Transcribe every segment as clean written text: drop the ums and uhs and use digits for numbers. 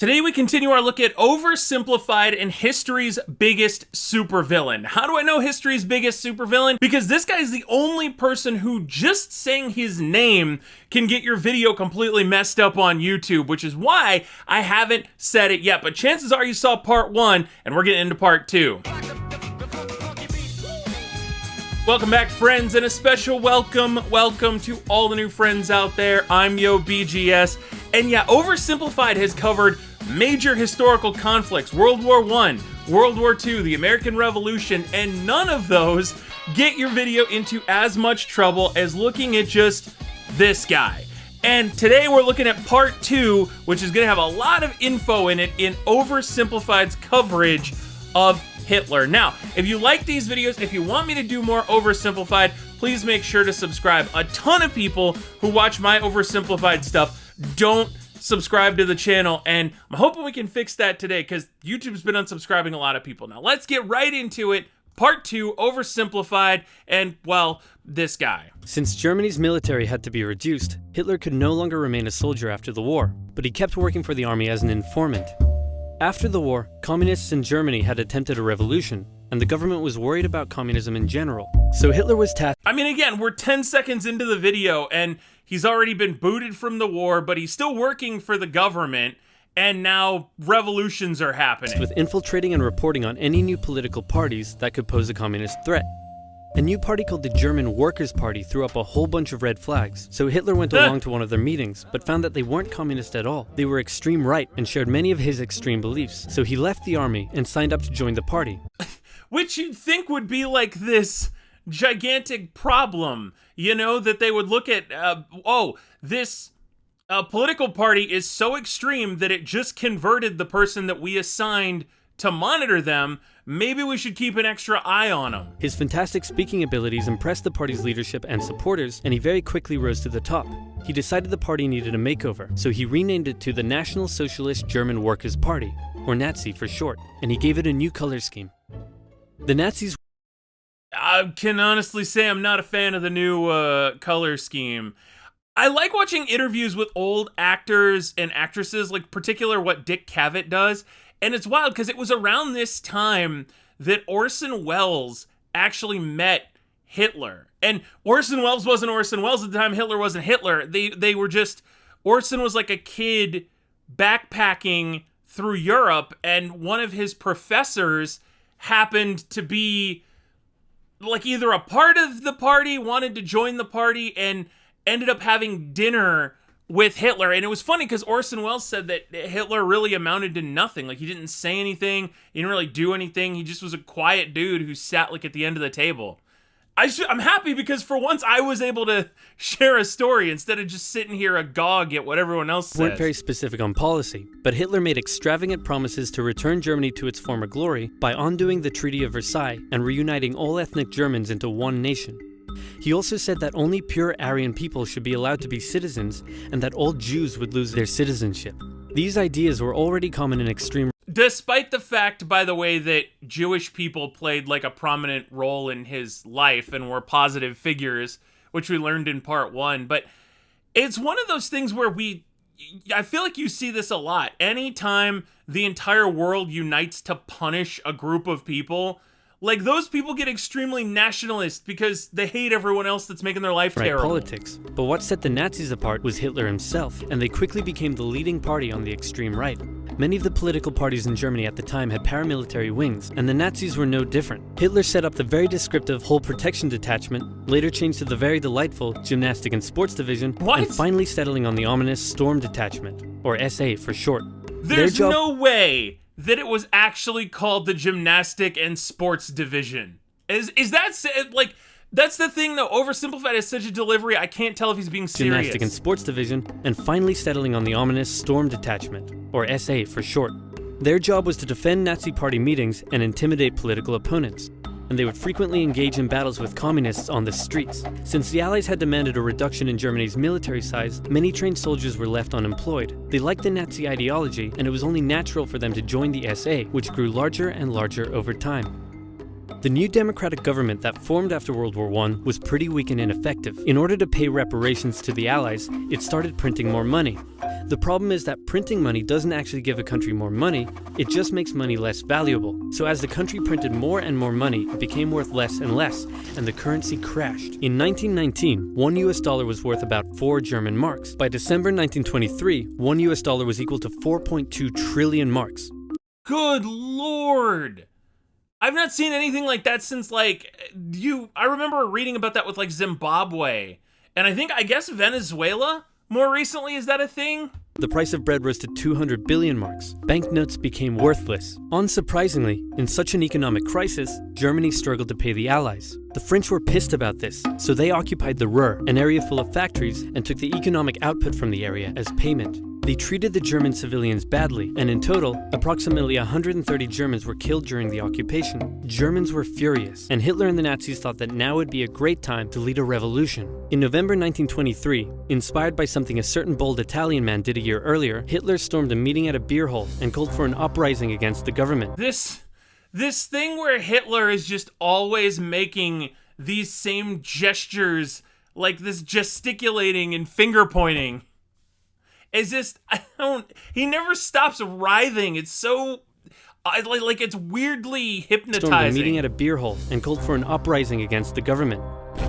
Today we continue our look at Oversimplified and history's biggest supervillain. How do I know history's biggest supervillain? Because this guy is the only person who just saying his name can get your video completely messed up on YouTube, which is why I haven't said it yet. But chances are you saw part 1 and we're getting into part 2. Welcome back, friends, and a special welcome to all the new friends out there. I'm YoBGS, and yeah, Oversimplified has covered major historical conflicts, World War I, World War II, the American Revolution, and none of those get your video into as much trouble as looking at just this guy. And today we're looking at part 2, which is going to have a lot of info in it in Oversimplified's coverage of Hitler. Now, if you like these videos, if you want me to do more Oversimplified, please make sure to subscribe. A ton of people who watch my Oversimplified stuff don't subscribe to the channel, and I'm hoping we can fix that today because YouTube's been unsubscribing a lot of people. Now, let's get right into it. Part 2, Oversimplified, and, well, this guy. Since Germany's military had to be reduced, Hitler could no longer remain a soldier after the war, but he kept working for the army as an informant. After the war, communists in Germany had attempted a revolution, and the government was worried about communism in general. So Hitler was tasked. I mean, again, we're 10 seconds into the video, and he's already been booted from the war, but he's still working for the government, and now revolutions are happening. With infiltrating and reporting on any new political parties that could pose a communist threat. A new party called the German Workers' Party threw up a whole bunch of red flags, so Hitler went along to one of their meetings, but found that they weren't communist at all. They were extreme right and shared many of his extreme beliefs, so he left the army and signed up to join the party. Which you'd think would be like this gigantic problem, you know, that they would look at, this political party is so extreme that it just converted the person that we assigned to monitor them. Maybe we should keep an extra eye on him. His fantastic speaking abilities impressed the party's leadership and supporters, and he very quickly rose to the top. He decided the party needed a makeover, so he renamed it to the National Socialist German Workers' Party, or Nazi for short, and he gave it a new color scheme. The Nazis... I can honestly say I'm not a fan of the new color scheme. I like watching interviews with old actors and actresses, like particular what Dick Cavett does. And it's wild because it was around this time that Orson Welles actually met Hitler. And Orson Welles wasn't Orson Welles at the time. Hitler wasn't Hitler. They were just, Orson was like a kid backpacking through Europe, and one of his professors happened to be like either a part of the party, wanted to join the party, and ended up having dinner with Hitler. And it was funny because Orson Welles said that Hitler really amounted to nothing. Like, he didn't say anything, he didn't really do anything, he just was a quiet dude who sat like at the end of the table. I'm happy because for once I was able to share a story instead of just sitting here agog at what everyone else says. Weren't very specific on policy, but Hitler made extravagant promises to return Germany to its former glory by undoing the Treaty of Versailles and reuniting all ethnic Germans into one nation. He also said that only pure Aryan people should be allowed to be citizens and that all Jews would lose their citizenship. These ideas were already common in extreme... Despite the fact, by the way, that Jewish people played like a prominent role in his life and were positive figures, which we learned in part 1. But it's one of those things where I feel like you see this a lot. Anytime the entire world unites to punish a group of people, like, those people get extremely nationalist because they hate everyone else that's making their life terrible. Politics. But what set the Nazis apart was Hitler himself, and they quickly became the leading party on the extreme right. Many of the political parties in Germany at the time had paramilitary wings, and the Nazis were no different. Hitler set up the very descriptive Whole Protection Detachment, later changed to the very delightful Gymnastic and Sports Division, and finally settling on the ominous Storm Detachment, or SA for short. There's no way that it was actually called the Gymnastic and Sports Division. Is that, like, that's the thing though, Oversimplified is such a delivery, I can't tell if he's being serious. Gymnastic and Sports Division, and finally settling on the ominous Storm Detachment, or SA for short. Their job was to defend Nazi party meetings and intimidate political opponents, and they would frequently engage in battles with communists on the streets. Since the Allies had demanded a reduction in Germany's military size, many trained soldiers were left unemployed. They liked the Nazi ideology, and it was only natural for them to join the SA, which grew larger and larger over time. The new democratic government that formed after World War I was pretty weak and ineffective. In order to pay reparations to the Allies, it started printing more money. The problem is that printing money doesn't actually give a country more money, it just makes money less valuable. So as the country printed more and more money, it became worth less and less, and the currency crashed. In 1919, $1 was worth about 4 German marks. By December 1923, $1 was equal to 4.2 trillion marks. Good lord! I've not seen anything like that since, like, I remember reading about that with, like, Zimbabwe. And I guess Venezuela more recently. Is that a thing? The price of bread rose to 200 billion marks. Banknotes became worthless. Unsurprisingly, in such an economic crisis, Germany struggled to pay the Allies. The French were pissed about this, so they occupied the Ruhr, an area full of factories, and took the economic output from the area as payment. They treated the German civilians badly, and in total, approximately 130 Germans were killed during the occupation. Germans were furious, and Hitler and the Nazis thought that now would be a great time to lead a revolution. In November 1923, inspired by something a certain bold Italian man did a year earlier, Hitler stormed a meeting at a beer hall and called for an uprising against the government. This thing where Hitler is just always making these same gestures, like this gesticulating and finger pointing. It's just, he never stops writhing. It's so, like it's weirdly hypnotizing. Stormed a meeting at a beer hall and called for an uprising against the government.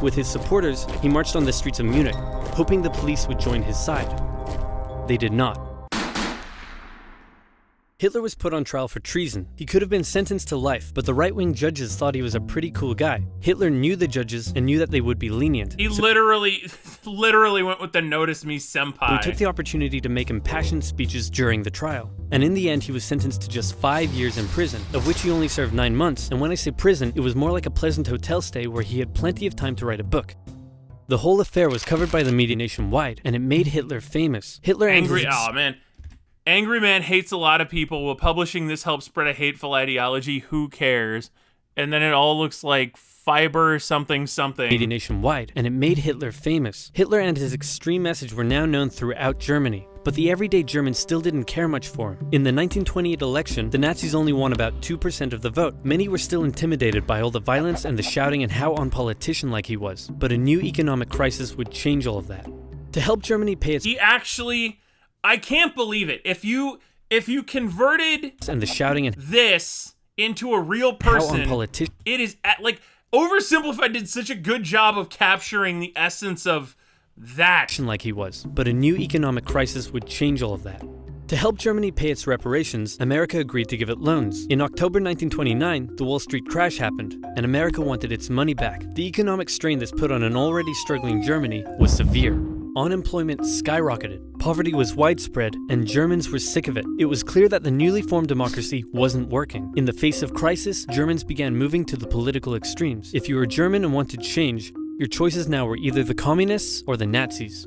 With his supporters, he marched on the streets of Munich, hoping the police would join his side. They did not. Hitler was put on trial for treason. He could have been sentenced to life, but the right-wing judges thought he was a pretty cool guy. Hitler knew the judges and knew that they would be lenient. He literally went with the notice me senpai. He took the opportunity to make impassioned speeches during the trial. And in the end, he was sentenced to just 5 years in prison, of which he only served 9 months. And when I say prison, it was more like a pleasant hotel stay where he had plenty of time to write a book. The whole affair was covered by the media nationwide, and it made Hitler famous. Angry man hates a lot of people. Will publishing this help spread a hateful ideology? Who cares? And then it all looks like fiber something something. Media nationwide, and it made Hitler famous. Hitler and his extreme message were now known throughout Germany. But the everyday German still didn't care much for him. In the 1928 election, the Nazis only won about 2% of the vote. Many were still intimidated by all the violence and the shouting and how unpolitician-like he was. But a new economic crisis would change all of that. To help Germany pay its... I can't believe it. If you converted and the shouting and this into a real person, it is like Oversimplified did such a good job of capturing the essence of that. Like he was, but a new economic crisis would change all of that. To help Germany pay its reparations, America agreed to give it loans. In October 1929, the Wall Street crash happened, and America wanted its money back. The economic strain this put on an already struggling Germany was severe. Unemployment skyrocketed, poverty was widespread, and Germans were sick of it. It was clear that the newly formed democracy wasn't working. In the face of crisis, Germans began moving to the political extremes. If you were German and wanted change, your choices now were either the communists or the Nazis.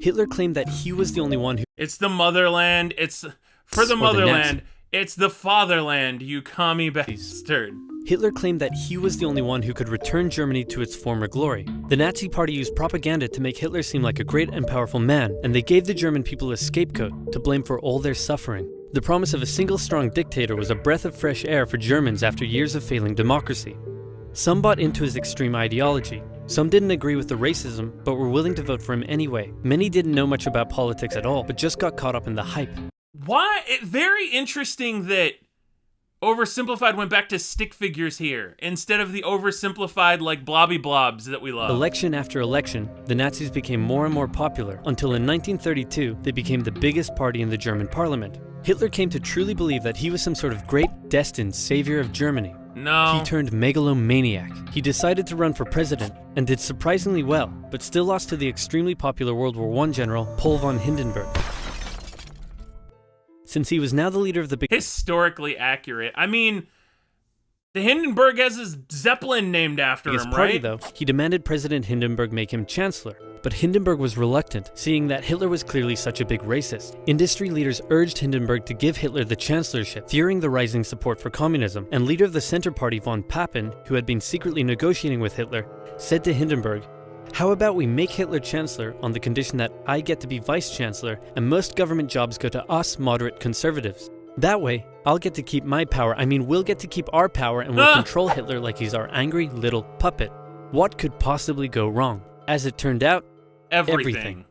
Hitler claimed that he was the only one who... It's the motherland, it's the motherland, it's the fatherland, you commie bastard. Hitler claimed that he was the only one who could return Germany to its former glory. The Nazi Party used propaganda to make Hitler seem like a great and powerful man, and they gave the German people a scapegoat to blame for all their suffering. The promise of a single strong dictator was a breath of fresh air for Germans after years of failing democracy. Some bought into his extreme ideology. Some didn't agree with the racism, but were willing to vote for him anyway. Many didn't know much about politics at all, but just got caught up in the hype. Very interesting that Oversimplified went back to stick figures here, instead of the oversimplified, like, blobby blobs that we love. Election after election, the Nazis became more and more popular, until in 1932, they became the biggest party in the German parliament. Hitler came to truly believe that he was some sort of great, destined savior of Germany. No. He turned megalomaniac. He decided to run for president, and did surprisingly well, but still lost to the extremely popular World War I general, Paul von Hindenburg. Since he was now the leader of the big... Historically accurate. I mean, the Hindenburg has his Zeppelin named after him, party, right? Though, he demanded President Hindenburg make him chancellor, but Hindenburg was reluctant, seeing that Hitler was clearly such a big racist. Industry leaders urged Hindenburg to give Hitler the chancellorship, fearing the rising support for communism, and leader of the Center Party von Papen, who had been secretly negotiating with Hitler, said to Hindenburg, "How about we make Hitler chancellor on the condition that I get to be vice-chancellor and most government jobs go to us moderate conservatives?" That way, I'll get to keep my power. We'll get to keep our power and we'll control Hitler like he's our angry little puppet. What could possibly go wrong? As it turned out, everything.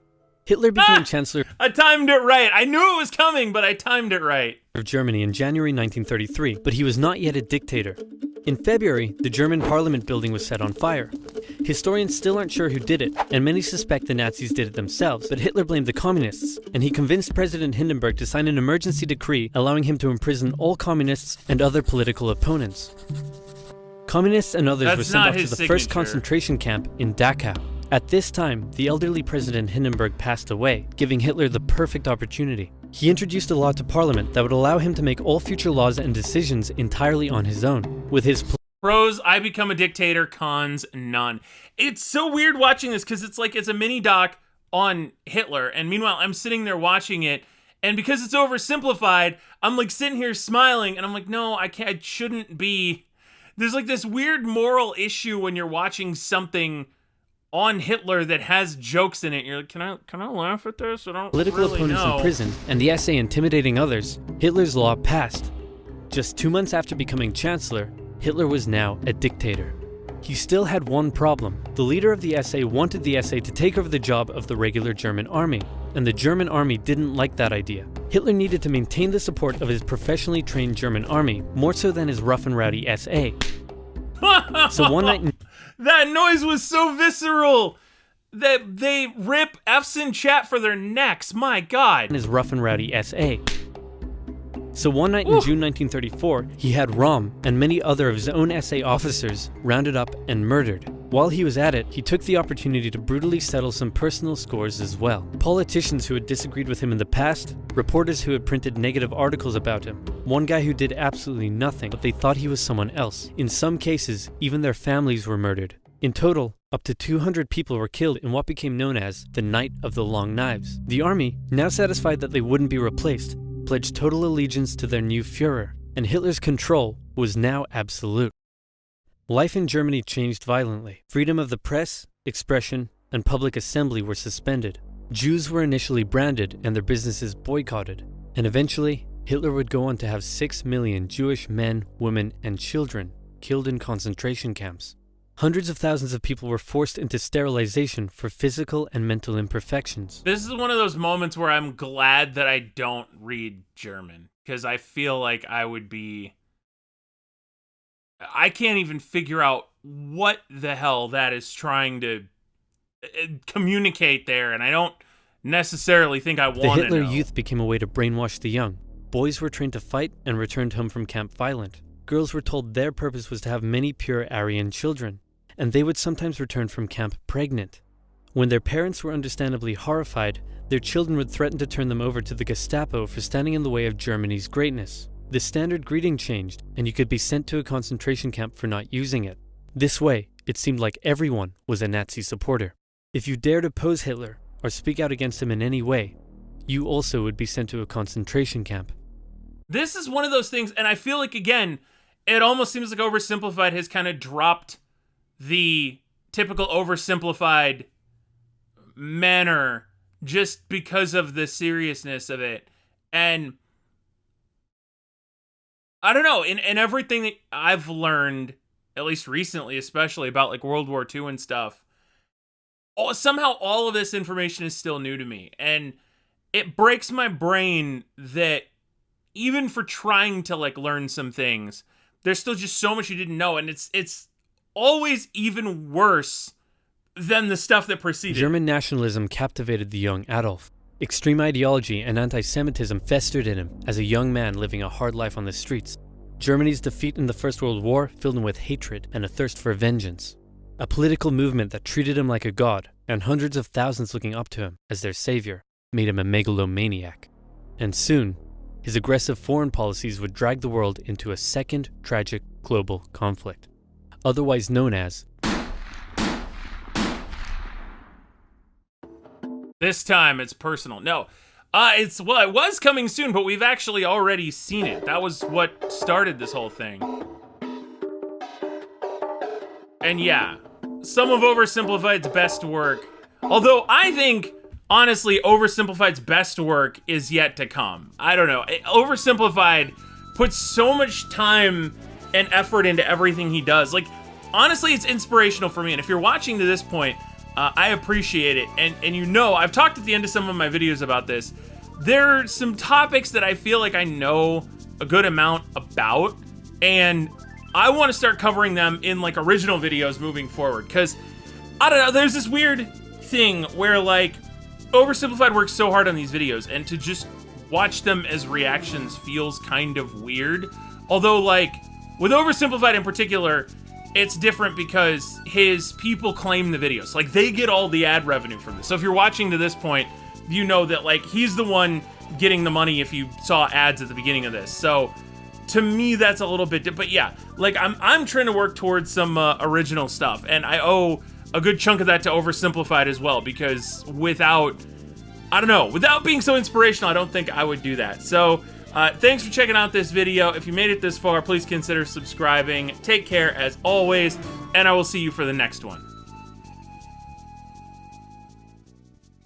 Hitler became Chancellor I timed it right. I knew it was coming, but I timed it right. of Germany in January 1933, but he was not yet a dictator. In February, the German parliament building was set on fire. Historians still aren't sure who did it, and many suspect the Nazis did it themselves, but Hitler blamed the communists, and he convinced President Hindenburg to sign an emergency decree allowing him to imprison all communists and other political opponents. Communists and others were sent off to the first concentration camp in Dachau. At this time, the elderly President Hindenburg passed away, giving Hitler the perfect opportunity. He introduced a law to Parliament that would allow him to make all future laws and decisions entirely on his own. With his pros, I become a dictator. Cons, none. It's so weird watching this because it's like it's a mini doc on Hitler, and meanwhile I'm sitting there watching it, and because it's oversimplified, I'm like sitting here smiling, and I'm like, no, I can't. I shouldn't be. There's like this weird moral issue when you're watching something on Hitler that has jokes in it. You're like, can I laugh at this? I don't political really opponents know. in prison and the SA intimidating others, Hitler's law passed. Just 2 months after becoming Chancellor, Hitler was now a dictator. He still had one problem. The leader of the SA wanted the SA to take over the job of the regular German army, and the German army didn't like that idea. Hitler needed to maintain the support of his professionally trained German army, more so than his rough and rowdy SA. So one night that noise was so visceral that they rip F's in chat for their necks. My God. His rough and rowdy SA. So one night in June 1934, he had Röhm and many other of his own SA officers rounded up and murdered. While he was at it, he took the opportunity to brutally settle some personal scores as well. Politicians who had disagreed with him in the past, reporters who had printed negative articles about him, one guy who did absolutely nothing, but they thought he was someone else. In some cases, even their families were murdered. In total, up to 200 people were killed in what became known as the Night of the Long Knives. The army, now satisfied that they wouldn't be replaced, pledged total allegiance to their new Führer, and Hitler's control was now absolute. Life in Germany changed violently. Freedom of the press, expression, and public assembly were suspended. Jews were initially branded and their businesses boycotted, and eventually, Hitler would go on to have 6 million Jewish men, women, and children killed in concentration camps. Hundreds of thousands of people were forced into sterilization for physical and mental imperfections. This is one of those moments where I'm glad that I don't read German, because I feel like I can't even figure out what the hell that is trying to communicate there, and I don't necessarily think I want to know. The Hitler Youth became a way to brainwash the young. Boys were trained to fight and returned home from camp violent. Girls were told their purpose was to have many pure Aryan children, and they would sometimes return from camp pregnant. When their parents were understandably horrified, their children would threaten to turn them over to the Gestapo for standing in the way of Germany's greatness. The standard greeting changed, and you could be sent to a concentration camp for not using it. This way, it seemed like everyone was a Nazi supporter. If you dared oppose Hitler or speak out against him in any way, you also would be sent to a concentration camp. This is one of those things, and I feel like, again, it almost seems like Oversimplified has kind of dropped the typical Oversimplified manner just because of the seriousness of it. And I don't know, in everything that I've learned, at least recently, especially about like World War II and stuff, somehow all of this information is still new to me. And it breaks my brain that even for trying to like learn some things, there's still just so much you didn't know. And it's always even worse than the stuff that preceded. German nationalism captivated the young Adolf. Extreme ideology and anti-Semitism festered in him as a young man living a hard life on the streets. Germany's defeat in the First World War filled him with hatred and a thirst for vengeance. A political movement that treated him like a god, and hundreds of thousands looking up to him as their savior, made him a megalomaniac. And soon, his aggressive foreign policies would drag the world into a second tragic global conflict, otherwise known as This time it's personal. No, it was coming soon, but we've actually already seen it. That was what started this whole thing. And yeah, some of Oversimplified's best work. Although I think, honestly, Oversimplified's best work is yet to come. I don't know. Oversimplified puts so much time and effort into everything he does. Like, honestly, it's inspirational for me. And if you're watching to this point, I appreciate it. And you know, I've talked at the end of some of my videos about this. There are some topics that I feel like I know a good amount about, and I want to start covering them in like original videos moving forward. Because, I don't know, there's this weird thing where like, Oversimplified works so hard on these videos, and to just watch them as reactions feels kind of weird. Although, like, with Oversimplified in particular, it's different because his people claim the videos. Like, they get all the ad revenue from this. So if you're watching to this point, you know that, like, he's the one getting the money if you saw ads at the beginning of this. So to me, that's a little bit but yeah, like, I'm trying to work towards some original stuff, and I owe a good chunk of that to Oversimplified as well, because without being so inspirational, I don't think I would do that. So, thanks for checking out this video. If you made it this far, please consider subscribing. Take care as always, and I will see you for the next one.